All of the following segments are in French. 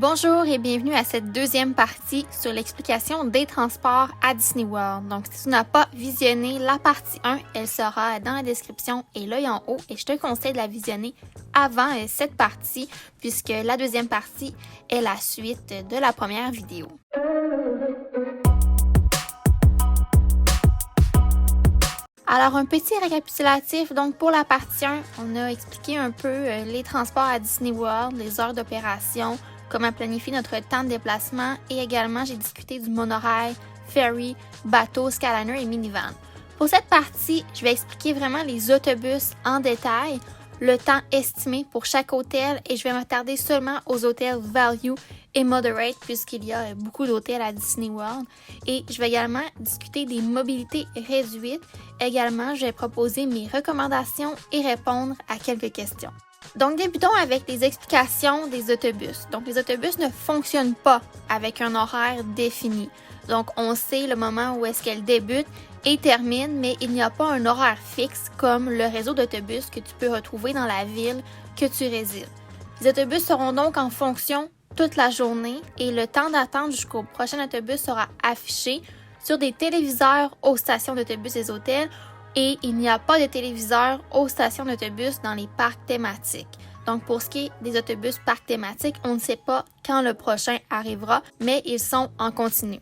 Bonjour et bienvenue à cette deuxième partie sur l'explication des transports à Disney World. Donc, si tu n'as pas visionné la partie 1, elle sera dans la description et l'œil en haut. Et je te conseille de la visionner avant cette partie, puisque la deuxième partie est la suite de la première vidéo. Alors, un petit récapitulatif. Donc, pour la partie 1, on a expliqué un peu les transports à Disney World, les heures d'opération, comment planifier notre temps de déplacement et également, j'ai discuté du monorail, ferry, bateau, Skyliner et minivan. Pour cette partie, je vais expliquer vraiment les autobus en détail, le temps estimé pour chaque hôtel et je vais m'attarder seulement aux hôtels Value et Moderate puisqu'il y a beaucoup d'hôtels à Disney World. Et je vais également discuter des mobilités réduites. Également, je vais proposer mes recommandations et répondre à quelques questions. Donc, débutons avec les explications des autobus. Donc, les autobus ne fonctionnent pas avec un horaire défini. Donc, on sait le moment où est-ce qu'elles débutent et terminent, mais il n'y a pas un horaire fixe comme le réseau d'autobus que tu peux retrouver dans la ville que tu résides. Les autobus seront donc en fonction toute la journée et le temps d'attente jusqu'au prochain autobus sera affiché sur des téléviseurs aux stations d'autobus des hôtels et il n'y a pas de téléviseurs aux stations d'autobus dans les parcs thématiques. Donc, pour ce qui est des autobus parcs thématiques, on ne sait pas quand le prochain arrivera, mais ils sont en continu.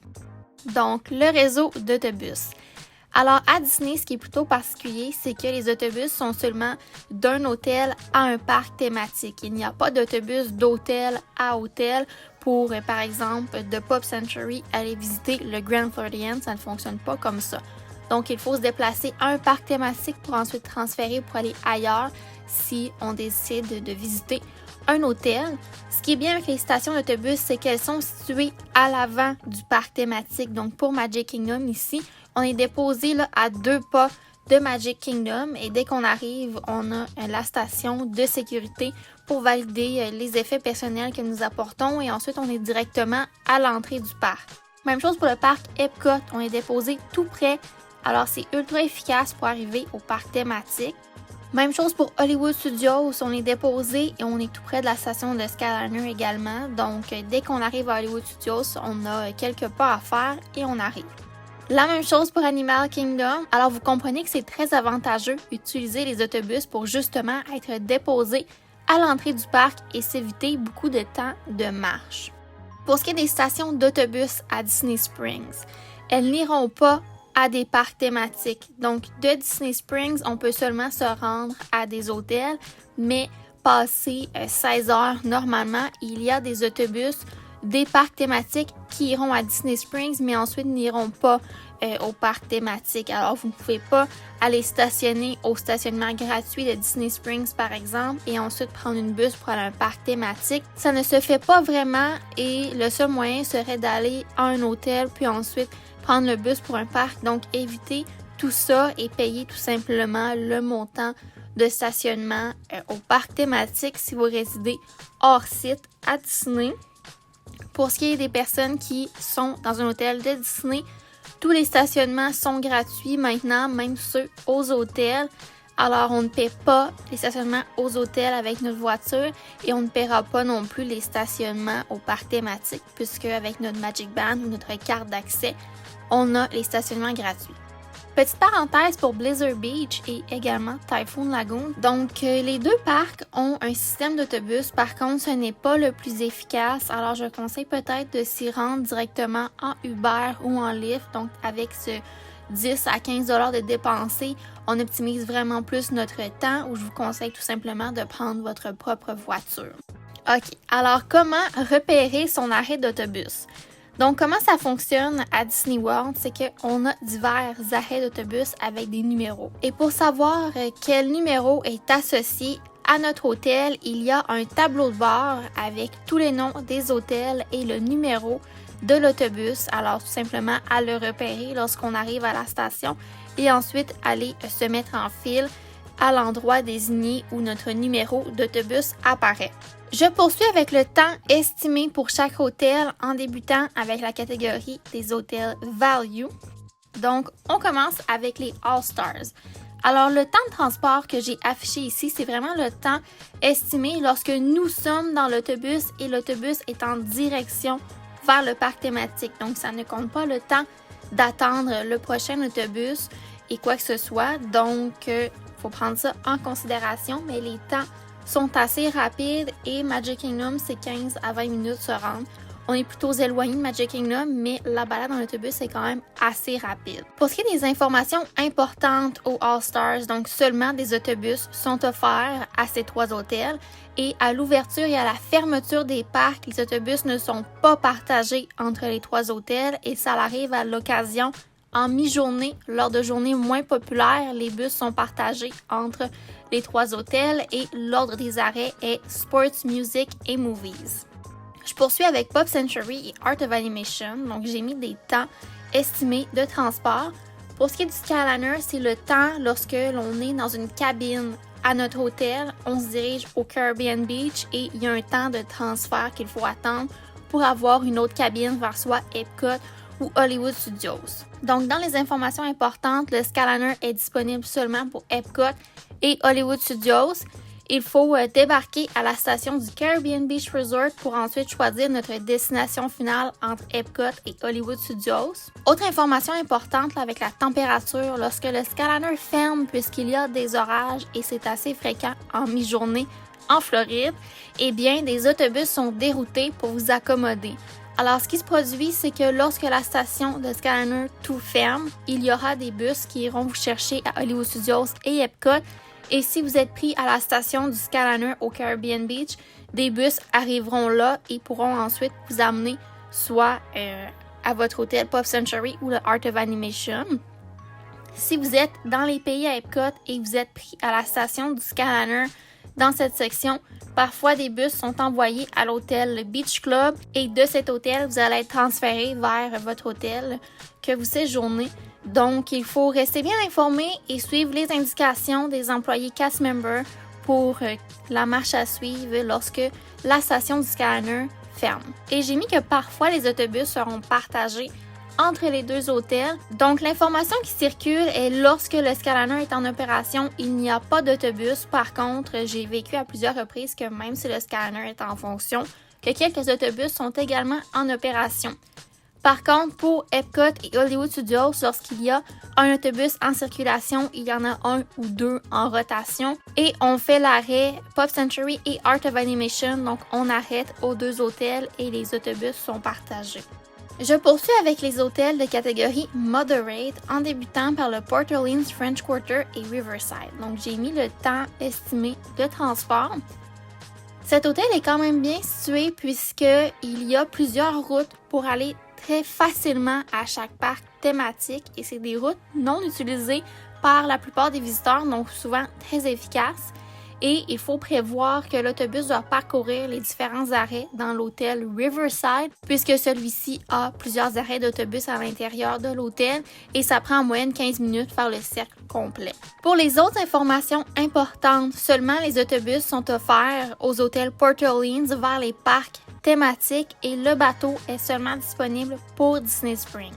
Donc, le réseau d'autobus. Alors, à Disney, ce qui est plutôt particulier, c'est que les autobus sont seulement d'un hôtel à un parc thématique. Il n'y a pas d'autobus d'hôtel à hôtel pour, par exemple, de Pop Century, aller visiter le Grand Floridian. Ça ne fonctionne pas comme ça. Donc, il faut se déplacer à un parc thématique pour ensuite transférer pour aller ailleurs si on décide de visiter un hôtel. Ce qui est bien avec les stations d'autobus, c'est qu'elles sont situées à l'avant du parc thématique. Donc, pour Magic Kingdom, ici, on est déposé là, à 2 pas de Magic Kingdom et dès qu'on arrive, on a la station de sécurité pour valider les effets personnels que nous apportons et ensuite, on est directement à l'entrée du parc. Même chose pour le parc Epcot, on est déposé tout près. Alors, c'est ultra efficace pour arriver au parc thématique. Même chose pour Hollywood Studios, on est déposé et on est tout près de la station de Skyliner également. Donc, dès qu'on arrive à Hollywood Studios, on a quelques pas à faire et on arrive. La même chose pour Animal Kingdom. Alors, vous comprenez que c'est très avantageux d'utiliser les autobus pour justement être déposé à l'entrée du parc et s'éviter beaucoup de temps de marche. Pour ce qui est des stations d'autobus à Disney Springs, elles n'iront pas à des parcs thématiques. Donc, de Disney Springs, on peut seulement se rendre à des hôtels, mais passer 16 heures normalement, il y a des autobus des parcs thématiques qui iront à Disney Springs, mais ensuite n'iront pas au parc thématique. Alors, vous ne pouvez pas aller stationner au stationnement gratuit de Disney Springs, par exemple, et ensuite prendre une bus pour aller à un parc thématique. Ça ne se fait pas vraiment et le seul moyen serait d'aller à un hôtel, puis ensuite prendre le bus pour un parc. Donc, évitez tout ça et payez tout simplement le montant de stationnement au parc thématique si vous résidez hors site à Disney. Pour ce qui est des personnes qui sont dans un hôtel de Disney, tous les stationnements sont gratuits maintenant, même ceux aux hôtels. Alors, on ne paie pas les stationnements aux hôtels avec notre voiture et on ne paiera pas non plus les stationnements au parc thématique puisque avec notre Magic Band ou notre carte d'accès, on a les stationnements gratuits. Petite parenthèse pour Blizzard Beach et également Typhoon Lagoon. Donc, les deux parcs ont un système d'autobus. Par contre, ce n'est pas le plus efficace. Alors, je conseille peut-être de s'y rendre directement en Uber ou en Lyft. Donc, avec ce 10 à 15 $ de dépensés, on optimise vraiment plus notre temps ou je vous conseille tout simplement de prendre votre propre voiture. OK. Alors, comment repérer son arrêt d'autobus? Donc, comment ça fonctionne à Disney World, c'est qu'on a divers arrêts d'autobus avec des numéros. Et pour savoir quel numéro est associé à notre hôtel, il y a un tableau de bord avec tous les noms des hôtels et le numéro de l'autobus. Alors, tout simplement, à le repérer lorsqu'on arrive à la station et ensuite aller se mettre en file à l'endroit désigné où notre numéro d'autobus apparaît. Je poursuis avec le temps estimé pour chaque hôtel en débutant avec la catégorie des hôtels Value. Donc, on commence avec les All Stars. Alors, le temps de transport que j'ai affiché ici, c'est vraiment le temps estimé lorsque nous sommes dans l'autobus et l'autobus est en direction vers le parc thématique. Donc, ça ne compte pas le temps d'attendre le prochain autobus et quoi que ce soit. Donc, il faut prendre ça en considération, mais les temps sont assez rapides et Magic Kingdom, c'est 15 à 20 minutes se rendre. On est plutôt éloigné de Magic Kingdom, mais la balade en autobus est quand même assez rapide. Pour ce qui est des informations importantes au All Stars, donc seulement des autobus sont offerts à ces 3 hôtels et à l'ouverture et à la fermeture des parcs, les autobus ne sont pas partagés entre les 3 hôtels et ça arrive à l'occasion en mi-journée. Lors de journées moins populaires, les bus sont partagés entre les 3 hôtels et l'ordre des arrêts est Sports, Music et Movies. Je poursuis avec Pop Century et Art of Animation, donc j'ai mis des temps estimés de transport. Pour ce qui est du Skyliner, c'est le temps lorsque l'on est dans une cabine à notre hôtel, on se dirige au Caribbean Beach et il y a un temps de transfert qu'il faut attendre pour avoir une autre cabine vers soit Epcot ou Hollywood Studios. Donc dans les informations importantes, le Skyliner est disponible seulement pour Epcot et Hollywood Studios. Il faut débarquer à la station du Caribbean Beach Resort pour ensuite choisir notre destination finale entre Epcot et Hollywood Studios. Autre information importante avec la température, lorsque le Skyliner ferme puisqu'il y a des orages et c'est assez fréquent en mi-journée en Floride, eh bien des autobus sont déroutés pour vous accommoder. Alors, ce qui se produit, c'est que lorsque la station de Skyliner tout ferme, il y aura des bus qui iront vous chercher à Hollywood Studios et Epcot. Et si vous êtes pris à la station du Skyliner au Caribbean Beach, des bus arriveront là et pourront ensuite vous amener soit à votre hôtel Pop Century ou le Art of Animation. Si vous êtes dans les pays à Epcot et vous êtes pris à la station du Skyliner dans cette section, parfois des bus sont envoyés à l'hôtel Beach Club et de cet hôtel, vous allez être transféré vers votre hôtel que vous séjournez. Donc, il faut rester bien informé et suivre les indications des employés cast members pour la marche à suivre lorsque la station du Skyliner ferme. Et j'ai mis que parfois les autobus seront partagés entre les 2 hôtels. Donc, l'information qui circule est lorsque le Skyliner est en opération, il n'y a pas d'autobus. Par contre, j'ai vécu à plusieurs reprises que même si le Skyliner est en fonction, que quelques autobus sont également en opération. Par contre, pour Epcot et Hollywood Studios, lorsqu'il y a un autobus en circulation, il y en a 1 ou 2 en rotation et on fait l'arrêt Pop Century et Art of Animation, donc on arrête aux 2 hôtels et les autobus sont partagés. Je poursuis avec les hôtels de catégorie Moderate en débutant par le Port Orleans French Quarter et Riverside. Donc j'ai mis le temps estimé de transport. Cet hôtel est quand même bien situé puisqu'il y a plusieurs routes pour aller très facilement à chaque parc thématique et c'est des routes non utilisées par la plupart des visiteurs, donc souvent très efficaces. Et il faut prévoir que l'autobus doit parcourir les différents arrêts dans l'hôtel Riverside puisque celui-ci a plusieurs arrêts d'autobus à l'intérieur de l'hôtel et ça prend en moyenne 15 minutes faire le cercle complet. Pour les autres informations importantes, seulement les autobus sont offerts aux hôtels Port Orleans vers les parcs thématiques et le bateau est seulement disponible pour Disney Springs.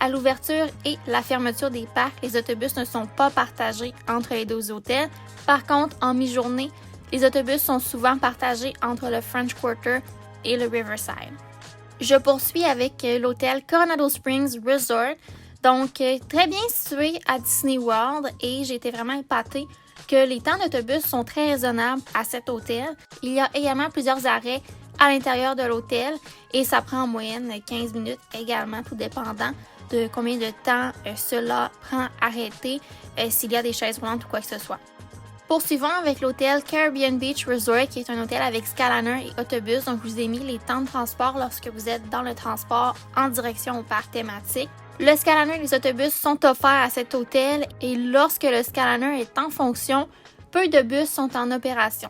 À l'ouverture et la fermeture des parcs, les autobus ne sont pas partagés entre les 2 hôtels. Par contre, en mi-journée, les autobus sont souvent partagés entre le French Quarter et le Riverside. Je poursuis avec l'hôtel Coronado Springs Resort, donc très bien situé à Disney World et j'ai été vraiment épatée que les temps d'autobus sont très raisonnables à cet hôtel. Il y a également plusieurs arrêts à l'intérieur de l'hôtel et ça prend en moyenne 15 minutes également, tout dépendant de combien de temps cela prend à arrêter s'il y a des chaises roulantes ou quoi que ce soit. Poursuivons avec l'hôtel Caribbean Beach Resort qui est un hôtel avec Skyliner et autobus. Donc, je vous ai mis les temps de transport lorsque vous êtes dans le transport en direction au parc thématique. Le Skyliner et les autobus sont offerts à cet hôtel et lorsque le Skyliner est en fonction, peu de bus sont en opération.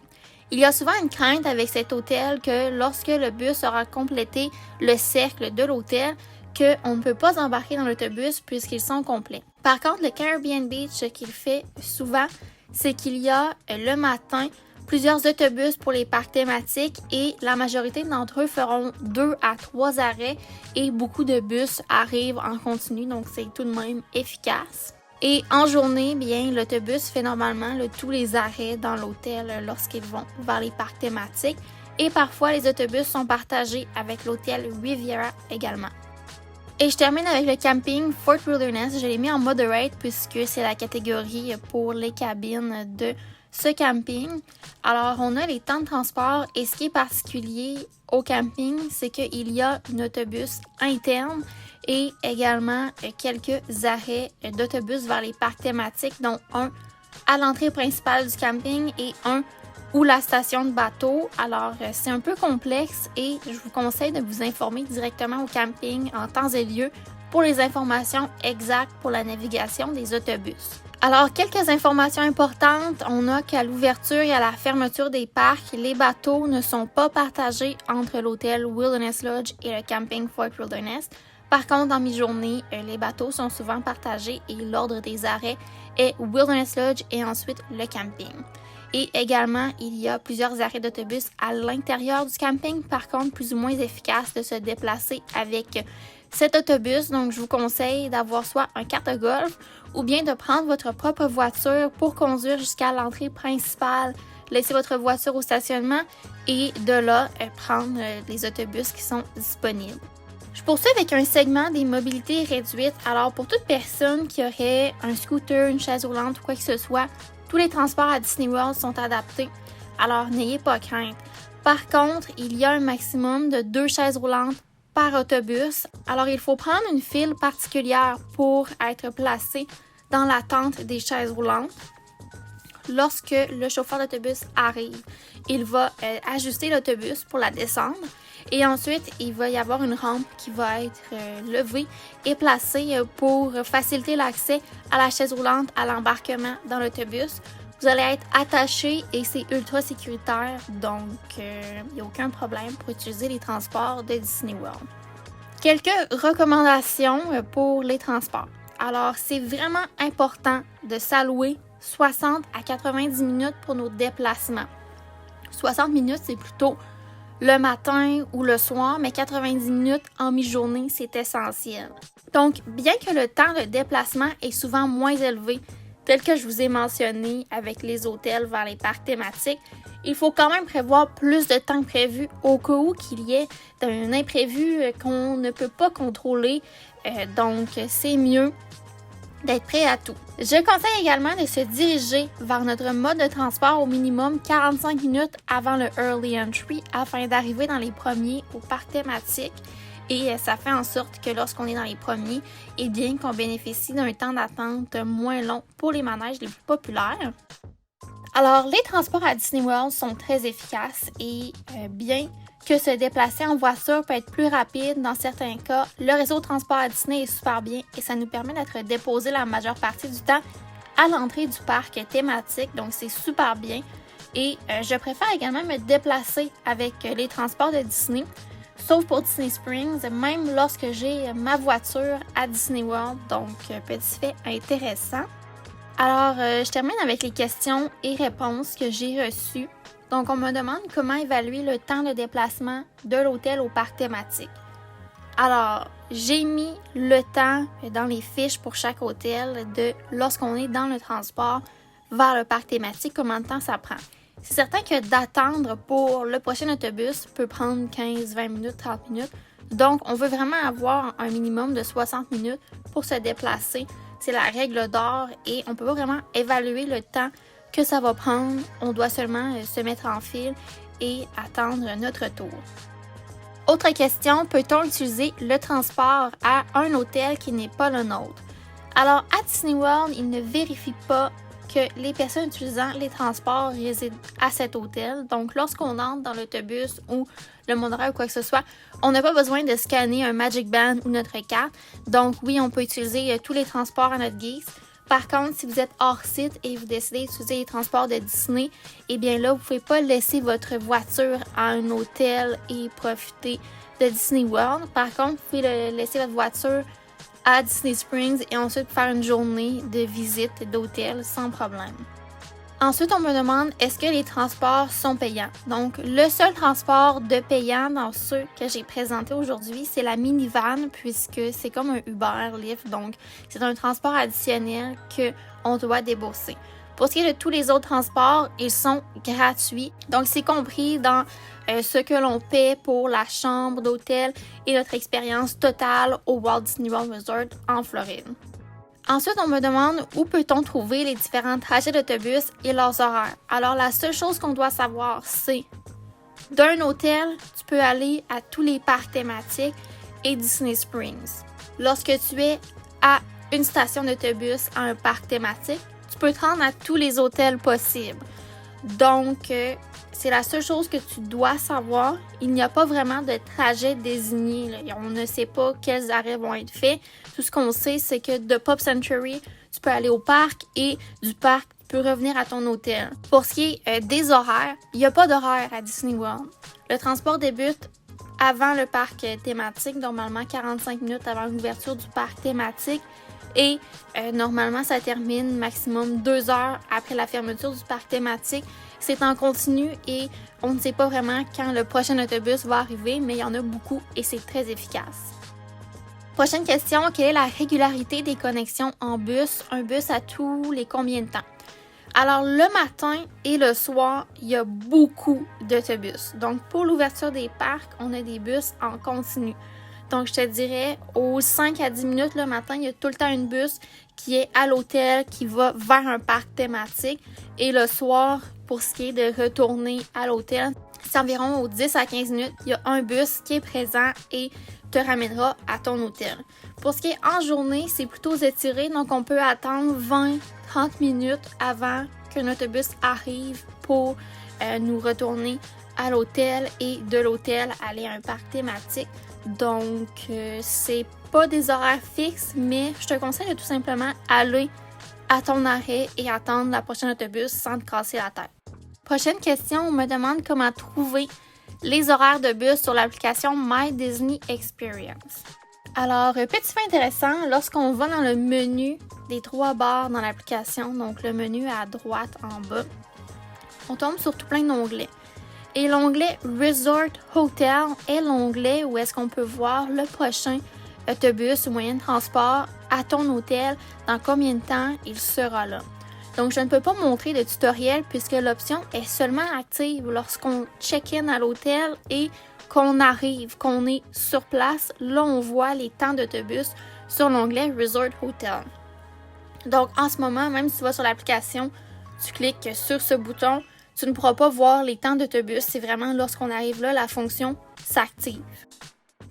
Il y a souvent une crainte avec cet hôtel que lorsque le bus aura complété le cercle de l'hôtel, qu'on ne peut pas embarquer dans l'autobus puisqu'ils sont complets. Par contre, le Caribbean Beach, ce qu'il fait souvent, c'est qu'il y a le matin plusieurs autobus pour les parcs thématiques et la majorité d'entre eux feront 2 à 3 arrêts et beaucoup de bus arrivent en continu, donc c'est tout de même efficace. Et en journée, bien, l'autobus fait normalement tous les arrêts dans l'hôtel lorsqu'ils vont vers les parcs thématiques. Et parfois, les autobus sont partagés avec l'hôtel Riviera également. Et je termine avec le camping Fort Wilderness. Je l'ai mis en moderate puisque c'est la catégorie pour les cabines de ce camping. Alors, on a les temps de transport et ce qui est particulier au camping, c'est qu'il y a un autobus interne et également quelques arrêts d'autobus vers les parcs thématiques, dont un à l'entrée principale du camping et un ou la station de bateau. Alors, c'est un peu complexe et je vous conseille de vous informer directement au camping en temps et lieu pour les informations exactes pour la navigation des autobus. Alors, quelques informations importantes. On a qu'à l'ouverture et à la fermeture des parcs, les bateaux ne sont pas partagés entre l'hôtel Wilderness Lodge et le camping Fort Wilderness. Par contre, en mi-journée, les bateaux sont souvent partagés et l'ordre des arrêts est Wilderness Lodge et ensuite le camping. Et également, il y a plusieurs arrêts d'autobus à l'intérieur du camping, par contre, plus ou moins efficace de se déplacer avec cet autobus. Donc, je vous conseille d'avoir soit un carte de golf ou bien de prendre votre propre voiture pour conduire jusqu'à l'entrée principale, laisser votre voiture au stationnement et de là, prendre les autobus qui sont disponibles. Je poursuis avec un segment des mobilités réduites. Alors, pour toute personne qui aurait un scooter, une chaise roulante ou quoi que ce soit, tous les transports à Disney World sont adaptés, alors n'ayez pas crainte. Par contre, il y a un maximum de 2 chaises roulantes par autobus, alors il faut prendre une file particulière pour être placé dans l'attente des chaises roulantes. Lorsque le chauffeur d'autobus arrive, il va ajuster l'autobus pour la descendre et ensuite il va y avoir une rampe qui va être levée et placée pour faciliter l'accès à la chaise roulante à l'embarquement dans l'autobus. Vous allez être attaché et c'est ultra sécuritaire, donc il n'y a aucun problème pour utiliser les transports de Disney World. Quelques recommandations pour les transports. Alors, c'est vraiment important de s'allouer 60 à 90 minutes pour nos déplacements. 60 minutes, c'est plutôt le matin ou le soir, mais 90 minutes en mi-journée, c'est essentiel. Donc, bien que le temps de déplacement est souvent moins élevé, tel que je vous ai mentionné avec les hôtels vers les parcs thématiques, il faut quand même prévoir plus de temps que prévu au cas où qu'il y ait un imprévu qu'on ne peut pas contrôler. Donc, c'est mieux d'être prêt à tout. Je conseille également de se diriger vers notre mode de transport au minimum 45 minutes avant le Early Entry afin d'arriver dans les premiers au parc thématique. Et ça fait en sorte que lorsqu'on est dans les premiers, eh bien qu'on bénéficie d'un temps d'attente moins long pour les manèges les plus populaires. Alors, les transports à Disney World sont très efficaces et bien que se déplacer en voiture peut être plus rapide dans certains cas, le réseau de transport à Disney est super bien et ça nous permet d'être déposé la majeure partie du temps à l'entrée du parc thématique, donc c'est super bien. Et je préfère également me déplacer avec les transports de Disney, sauf pour Disney Springs, même lorsque j'ai ma voiture à Disney World, donc petit fait intéressant. Alors, je termine avec les questions et réponses que j'ai reçues. Donc, on me demande comment évaluer le temps de déplacement de l'hôtel au parc thématique. Alors, j'ai mis le temps dans les fiches pour chaque hôtel de lorsqu'on est dans le transport vers le parc thématique, combien de temps ça prend. C'est certain que d'attendre pour le prochain autobus peut prendre 15, 20 minutes, 30 minutes. Donc, on veut vraiment avoir un minimum de 60 minutes pour se déplacer. C'est la règle d'or et on ne peut pas vraiment évaluer le temps que ça va prendre. On doit seulement se mettre en file et attendre notre tour. Autre question, peut-on utiliser le transport à un hôtel qui n'est pas le nôtre? Alors, à Disney World, ils ne vérifient pas que les personnes utilisant les transports résident à cet hôtel. Donc, lorsqu'on entre dans l'autobus ou le monorail ou quoi que ce soit, on n'a pas besoin de scanner un Magic Band ou notre carte. Donc, oui, on peut utiliser tous les transports à notre guise. Par contre, si vous êtes hors site et vous décidez d'utiliser les transports de Disney, eh bien là, vous ne pouvez pas laisser votre voiture à un hôtel et profiter de Disney World. Par contre, vous pouvez laisser votre voiture à Disney Springs et ensuite faire une journée de visite d'hôtel sans problème. Ensuite, on me demande est-ce que les transports sont payants. Donc, le seul transport de payant dans ceux que j'ai présentés aujourd'hui, c'est la minivan, puisque c'est comme un Uber, Lyft. Donc, c'est un transport additionnel qu'on doit débourser. Pour ce qui est de tous les autres transports, ils sont gratuits. Donc, c'est compris dans ce que l'on paie pour la chambre d'hôtel et notre expérience totale au Walt Disney World Resort en Floride. Ensuite, on me demande où peut-on trouver les différents trajets d'autobus et leurs horaires. Alors, la seule chose qu'on doit savoir, c'est d'un hôtel, tu peux aller à tous les parcs thématiques et Disney Springs. Lorsque tu es à une station d'autobus à un parc thématique, tu peux te rendre à tous les hôtels possibles. Donc, c'est la seule chose que tu dois savoir. Il n'y a pas vraiment de trajet désigné, là. On ne sait pas quels arrêts vont être faits. Tout ce qu'on sait, c'est que de Pop Century, tu peux aller au parc et du parc, tu peux revenir à ton hôtel. Pour ce qui est des horaires, il n'y a pas d'horaire à Disney World. Le transport débute avant le parc thématique, normalement 45 minutes avant l'ouverture du parc thématique. Et normalement, ça termine maximum 2 heures après la fermeture du parc thématique. C'est en continu et on ne sait pas vraiment quand le prochain autobus va arriver, mais il y en a beaucoup et c'est très efficace. Prochaine question, quelle est la régularité des connexions en bus? Un bus à tous les combien de temps? Alors, le matin et le soir, il y a beaucoup d'autobus. Donc, pour l'ouverture des parcs, on a des bus en continu. Donc, je te dirais, aux 5 à 10 minutes le matin, il y a tout le temps une bus qui est à l'hôtel, qui va vers un parc thématique. Et le soir, pour ce qui est de retourner à l'hôtel, c'est environ aux 10 à 15 minutes, il y a un bus qui est présent et te ramènera à ton hôtel. Pour ce qui est en journée, c'est plutôt étiré, donc on peut attendre 20-30 minutes avant qu'un autobus arrive pour nous retourner à l'hôtel et de l'hôtel aller à un parc thématique. Donc, c'est pas des horaires fixes, mais je te conseille de tout simplement aller à ton arrêt et attendre la prochaine autobus sans te casser la tête. Prochaine question, on me demande comment trouver les horaires de bus sur l'application My Disney Experience. Alors, petit fait intéressant, lorsqu'on va dans le menu des 3 barres dans l'application, donc le menu à droite en bas, on tombe sur tout plein d'onglets. Et l'onglet Resort Hotel est l'onglet où est-ce qu'on peut voir le prochain autobus ou moyen de transport à ton hôtel, dans combien de temps il sera là. Donc, je ne peux pas montrer de tutoriel puisque l'option est seulement active lorsqu'on check-in à l'hôtel et qu'on arrive, qu'on est sur place. Là, on voit les temps d'autobus sur l'onglet Resort Hotel. Donc, en ce moment, même si tu vas sur l'application, tu cliques sur ce bouton, tu ne pourras pas voir les temps d'autobus. C'est vraiment lorsqu'on arrive là, la fonction s'active.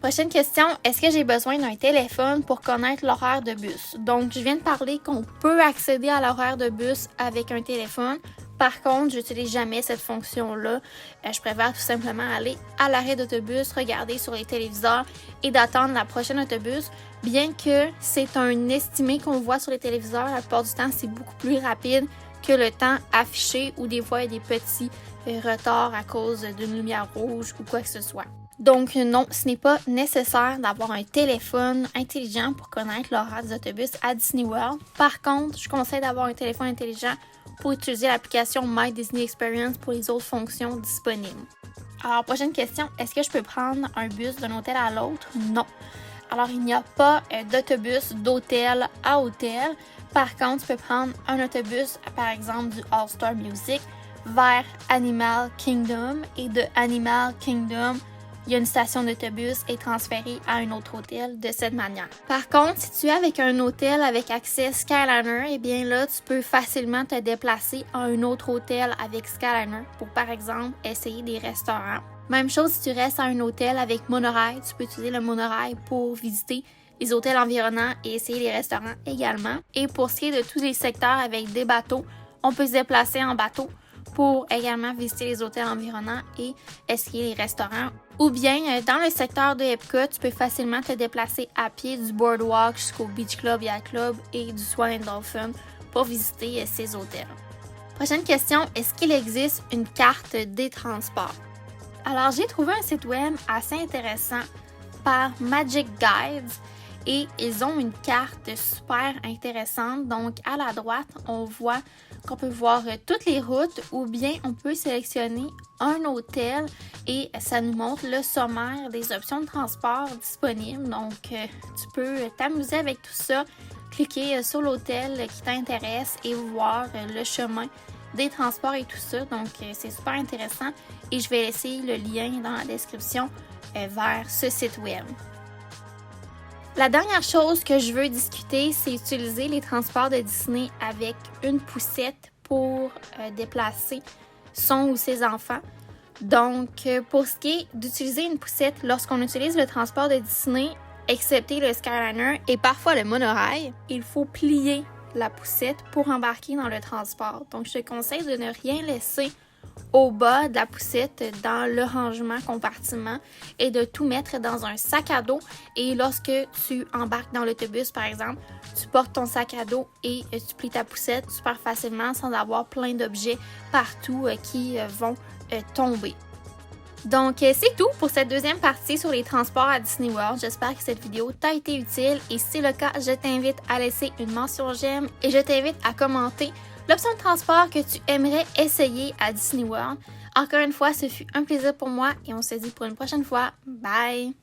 Prochaine question, est-ce que j'ai besoin d'un téléphone pour connaître l'horaire de bus? Donc, je viens de parler qu'on peut accéder à l'horaire de bus avec un téléphone. Par contre, je n'utilise jamais cette fonction-là. Je préfère tout simplement aller à l'arrêt d'autobus, regarder sur les téléviseurs et d'attendre la prochaine autobus. Bien que c'est un estimé qu'on voit sur les téléviseurs, la plupart du temps, c'est beaucoup plus rapide que le temps affiché ou des fois, il y a des petits retards à cause d'une lumière rouge ou quoi que ce soit. Donc non, ce n'est pas nécessaire d'avoir un téléphone intelligent pour connaître l'horaire des autobus à Disney World. Par contre, je conseille d'avoir un téléphone intelligent pour utiliser l'application My Disney Experience pour les autres fonctions disponibles. Alors, prochaine question, est-ce que je peux prendre un bus d'un hôtel à l'autre? Non. Alors, il n'y a pas d'autobus d'hôtel à hôtel. Par contre, tu peux prendre un autobus, par exemple, du All-Star Music vers Animal Kingdom et de Animal Kingdom, il y a une station d'autobus et transféré à un autre hôtel de cette manière. Par contre, si tu es avec un hôtel avec accès Skyliner, eh bien là, tu peux facilement te déplacer à un autre hôtel avec Skyliner pour, par exemple, essayer des restaurants. Même chose si tu restes à un hôtel avec monorail, tu peux utiliser le monorail pour visiter les hôtels environnants et essayer les restaurants également. Et pour ce qui est de tous les secteurs avec des bateaux, on peut se déplacer en bateau pour également visiter les hôtels environnants et essayer les restaurants. Ou bien, dans le secteur de Epcot, tu peux facilement te déplacer à pied du Boardwalk jusqu'au Beach Club, Yacht Club et du Swan and Dolphin pour visiter ces hôtels. Prochaine question, est-ce qu'il existe une carte des transports? Alors, j'ai trouvé un site web assez intéressant par Magic Guides et ils ont une carte super intéressante. Donc à la droite, on voit qu'on peut voir toutes les routes ou bien on peut sélectionner un hôtel et ça nous montre le sommaire des options de transport disponibles. Donc tu peux t'amuser avec tout ça, cliquer sur l'hôtel qui t'intéresse et voir le chemin des transports et tout ça. Donc c'est super intéressant et je vais laisser le lien dans la description vers ce site web. La dernière chose que je veux discuter, c'est utiliser les transports de Disney avec une poussette pour déplacer son ou ses enfants. Donc, pour ce qui est d'utiliser une poussette lorsqu'on utilise le transport de Disney, excepté le Skyliner et parfois le monorail, il faut plier la poussette pour embarquer dans le transport. Donc, je te conseille de ne rien laisser au bas de la poussette dans le rangement compartiment et de tout mettre dans un sac à dos. Et lorsque tu embarques dans l'autobus, par exemple, tu portes ton sac à dos et tu plies ta poussette super facilement sans avoir plein d'objets partout qui vont tomber. Donc, c'est tout pour cette deuxième partie sur les transports à Disney World. J'espère que cette vidéo t'a été utile et si c'est le cas, je t'invite à laisser une mention j'aime et je t'invite à commenter l'option de transport que tu aimerais essayer à Disney World. Encore une fois, ce fut un plaisir pour moi et on se dit pour une prochaine fois. Bye!